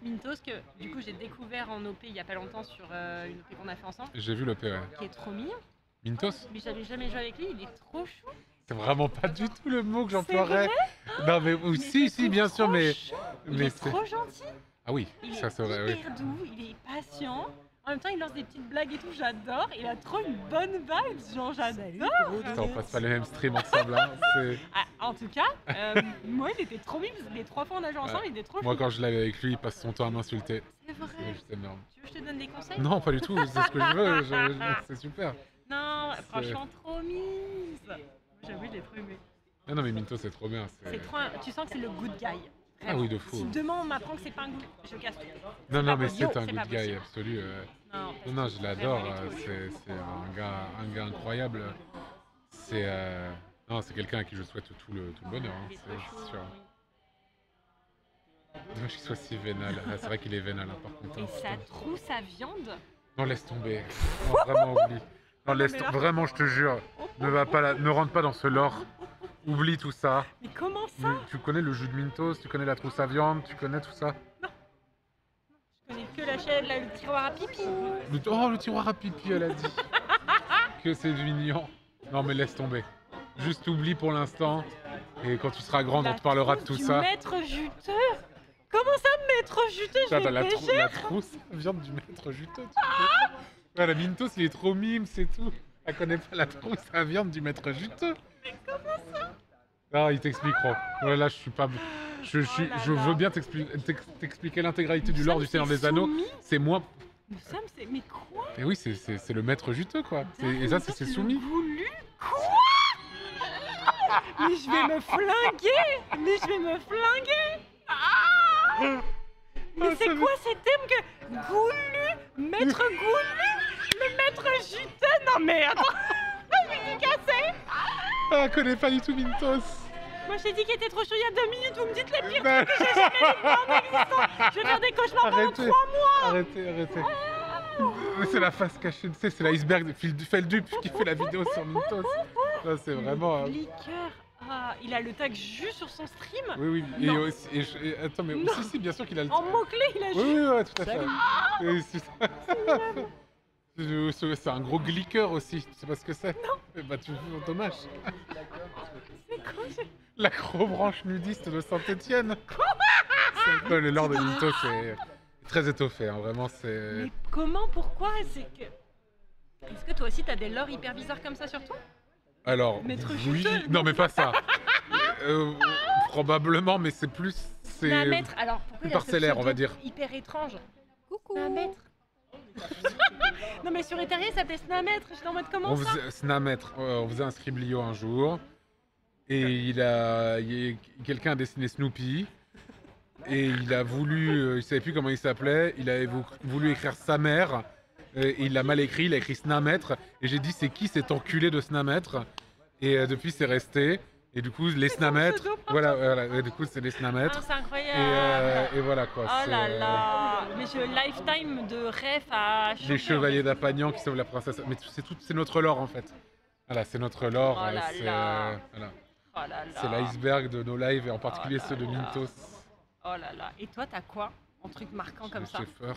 Mintos, que du coup j'ai découvert en OP il y a pas longtemps sur une OP qu'on a fait ensemble, J'ai vu le P, ouais. qui est trop mignon. Mintos? Mais j'avais jamais joué avec lui, il est trop chou. C'est vraiment pas du tout le mot que C'est j'emploierais. Non, mais Mais si, je si, bien trouve sûr, trop mais. chou. Il Mais est c'est. trop gentil. Ah oui, Il ça est c'est vrai, oui. hyper doux, il est patient. En même temps, il lance des petites blagues et tout, j'adore. Il a trop une bonne vibe, genre j'adore. Attends, on passe pas le même stream ensemble, hein. Ah, en tout cas, moi il était trop mignon. Les 3 fois on a joué ensemble, il était trop Moi, chou. quand je l'avais avec lui, il passe son temps à m'insulter. C'est vrai. C'est juste énorme. Tu veux que je te donne des conseils? Non, pas du tout, c'est ce que je veux, c'est super. Non, franchement, trop mise. Moi, j'avoue, je l'ai trop aimé. Ah non, mais Minto, c'est trop bien. C'est trop tu sens que c'est le good guy. Ah oui, de fou. Si demain on m'apprend que c'est pas un good, je casse tout. Non, non, pas mais possible. c'est un C'est pas good guy possible. absolu. Non, Non, non, je l'adore. Vraiment, il est trop C'est un gars incroyable. C'est non, c'est quelqu'un à qui je souhaite tout le bonheur, hein, Il est trop c'est chou. sûr. Dommage qu'il soit si vénal. Ah, c'est vrai qu'il est vénal, hein, par contre. Et Hein, ça putain. trouve sa viande. Non, laisse tomber. Non, vraiment, oublie. Non, laisse mais là- vraiment, je te jure. Ne rentre pas dans ce lore. Oublie tout ça. Mais comment ça? Tu connais le jus de Mintos, tu connais la trousse à viande, tu connais tout ça. Je connais que la chaîne, là, le tiroir à pipi. Oh, le tiroir à pipi, elle a dit. Que c'est mignon. Non, mais laisse tomber. Juste oublie pour l'instant. Et quand tu seras grande, on te parlera de tout Du ça. maître juteux. Comment ça, maître juteux? Je vais La pêcher. trousse à viande du maître juteux. Ouais, la Mintos, il est trop mime, c'est tout. Elle connaît pas la trousse à viande du maître juteux. Mais comment ça? Non, ils t'expliqueront. Ouais, là, je suis pas. Je veux bien t'expliquer l'intégralité du lore du Seigneur des Anneaux. C'est moi. Nous sommes, c'est... Mais quoi? Et oui, c'est le maître juteux, quoi. Et ça, c'est soumis. Voulu? Quoi? Mais je vais me flinguer! Mais je vais me flinguer! Ah! Mais c'est quoi ces thèmes que... Goulu? Maître Goulu? Le maître juteux? Non mais attends! Je vais casser! Ah, elle connaît pas du tout Mintos. Moi je t'ai dit qu'il était trop chaud il y a 2 minutes, vous me dites les pires trucs que j'ai jamais dit en existence! Je vais faire des cauchemars pendant 3 mois! Arrêtez. Mais c'est la face cachée, tu sais, c'est l'iceberg de Feldup qui fait la vidéo sur Mintos. Là, c'est vraiment. Liqueur! Ah, il a le tag jus sur son stream? Oui. Et Non. aussi, attends, mais Non. si, bien sûr qu'il a le. En mots-clés, il a Oui, jus! ouais, tout à fait. C'est un gros glicker aussi, tu sais pas ce que c'est? Non. Bah, dommage. C'est quoi? L'acrobranche nudiste de Saint-Étienne. Le lore de Mintos c'est très étoffé, hein, vraiment c'est. Mais comment? Pourquoi? C'est que... Est-ce que toi aussi t'as des lores hyper bizarres comme ça sur toi? Alors, Maître oui, juteux. non mais pas ça. Probablement, mais c'est plus. C'est un maître. Alors pourquoi plus il a ce parcellaire, on va pseudo dire. hyper étrange? Coucou. Snamettre. Non mais sur Ethereum ça s'appelait Snamettre. J'étais en mode comment On ça? faisait Snamettre, on faisait un scriblio un jour, et quelqu'un a dessiné Snoopy, et il a voulu, il savait plus comment il s'appelait, il avait voulu écrire sa mère, et il l'a mal écrit, il a écrit Snamettre, et j'ai dit c'est qui cet enculé de Snamettre, et depuis c'est resté, et du coup les Snamettre, voilà, et du coup c'est les Snamettre, Ah, c'est incroyable. et voilà quoi. Oh c'est, là là. Mais je lifetime de rêve à choper, les en chevaliers fait. d'Apagnan qui sauvent la princesse, mais c'est notre lore en fait. Voilà, c'est notre lore, Oh là c'est là. voilà. Oh là là. C'est l'iceberg de nos lives et en particulier Oh là ceux de là. Mintos. Oh là là. Et toi t'as quoi en truc marquant comme ça? J'ai peur.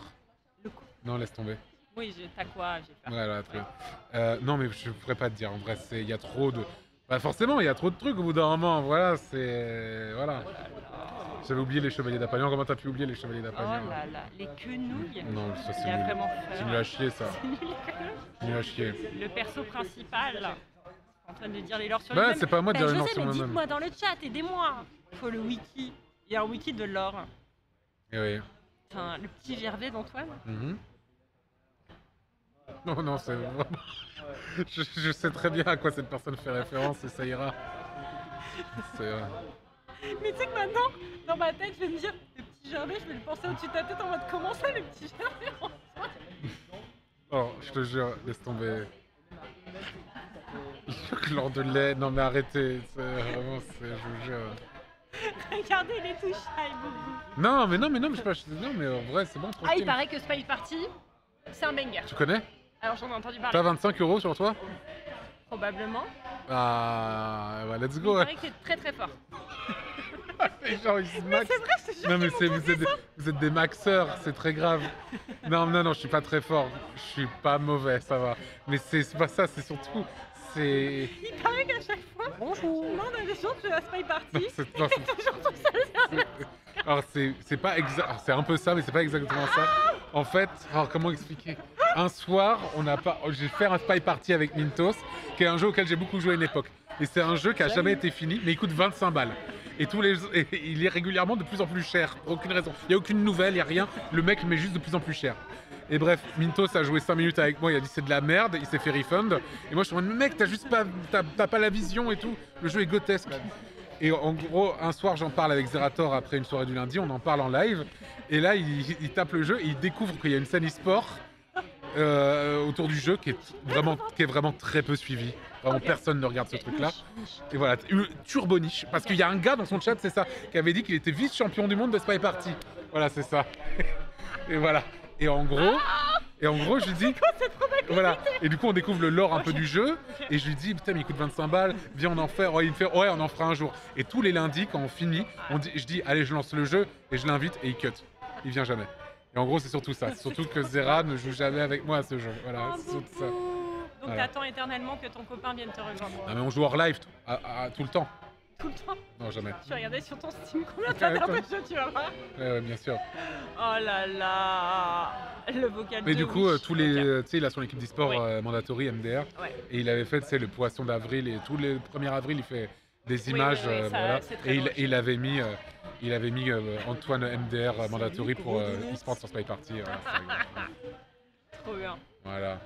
Le coup. Non, laisse tomber. Oui, t'as quoi? J'ai peur. Voilà, très bien. Non, mais je pourrais pas te dire. En vrai, il y a trop de. Bah, forcément, il y a trop de trucs au bout d'un moment. Voilà, c'est. Voilà. J'avais oublié les chevaliers d'Apagnan. Comment t'as pu oublier les chevaliers Oh d'Apagnan? là là. Les quenouilles. Non, ça Il c'est a nul. vraiment C'est peur. nul à chier, ça. C'est nul. C'est nul à chier. Le perso principal, en train de dire les lores sur Bah, lui-même. c'est pas à moi de dire les je lores sais, sur mais moi-même. dites-moi dans le chat, aidez-moi. Il faut le wiki. Il y a un wiki de lore. Et oui. Enfin, le petit Gervais d'Antoine. Mhm. Non, c'est vraiment. Je sais très bien à quoi cette personne fait référence et ça ira. C'est. Mais tu sais que maintenant, dans ma tête, je vais me dire, le petit Gervais, je vais le penser au-dessus de ta tête en mode comment ça, le petit Gervais Antoine? Oh, je te jure, laisse tomber. Lors de lait, non mais arrêtez, c'est vraiment, je vous jure. Regardez, il est tout shy, boubou. Non, mais je sais pas, non mais en vrai, c'est bon, Ah, il tranquille. paraît que Spy Party, c'est un banger. Tu connais? Alors j'en ai entendu parler. T'as 25 € sur toi? Probablement. Ah, bah let's Il go. paraît que c'est très très fort. Les gens ils se Mais maxent. c'est vrai, je te jure Non mais qu'ils m'ont posé ça. vous êtes des maxeurs, c'est très grave. Non, je suis pas très fort, je suis pas mauvais, ça va. Mais c'est pas ça, c'est surtout, c'est... Il paraît qu'à chaque fois, Bonjour. tu demandes à des gens de la Spy Non, Party, non, t'es toujours tout seul. alors c'est pas exact, c'est un peu ça, mais c'est pas exactement ça. En fait, alors comment expliquer? Un soir, j'ai fait un spy party avec Mintos, qui est un jeu auquel j'ai beaucoup joué à une époque. Et c'est un jeu qui a jamais été fini, mais il coûte 25 balles. Et il est régulièrement de plus en plus cher, pour aucune raison. Il n'y a aucune nouvelle, il n'y a rien. Le mec met juste de plus en plus cher. Et bref, Mintos a joué 5 minutes avec moi, il a dit c'est de la merde, il s'est fait refund. Et moi je suis en mode, mec, t'as pas la vision et tout, le jeu est grotesque. Et en gros, un soir, j'en parle avec Zerator après une soirée du lundi, on en parle en live. Et là, il tape le jeu et il découvre qu'il y a une scène e-sport autour du jeu qui est vraiment très peu suivie. Vraiment, personne ne regarde ce truc-là. Et voilà, turbo niche. Parce qu'il y a un gars dans son chat, c'est ça, qui avait dit qu'il était vice-champion du monde de Spy Party. Voilà, c'est ça. Et voilà. Et en gros, je lui dis... Voilà. Et du coup, on découvre le lore un peu du jeu. Et je lui dis, putain, mais il coûte 25 balles, viens, on en fait. Ouais, il me fait, ouais, on en fera un jour. Et tous les lundis, quand on finit, je dis, allez, je lance le jeu et je l'invite et il cut. Il vient jamais. Et en gros, c'est surtout ça. C'est surtout que Zera ne joue jamais avec moi à ce jeu. Voilà, c'est surtout ça. Donc Voilà. t'attends éternellement que ton copain vienne te rejoindre. Non, mais on joue hors live tout le temps. Tout le temps. Non, jamais. Je vais regarder sur ton Steam combien t'as d'heures de jeu, tu vas voir. Ouais, bien sûr. Oh là là. Le vocal Mais de du coup, Wish. tous les, Ok. tu sais, il a son équipe d'e-sport Ouais. Mandatory MDR. Ouais. Et il avait fait, tu sais, le poisson d'avril et tous les 1er avril, il fait des images, oui, ça, voilà. c'est très Et drôle. il avait mis, Antoine MDR Mandatory pour e-sport sur Spy Party. Voilà, Trop bien. voilà.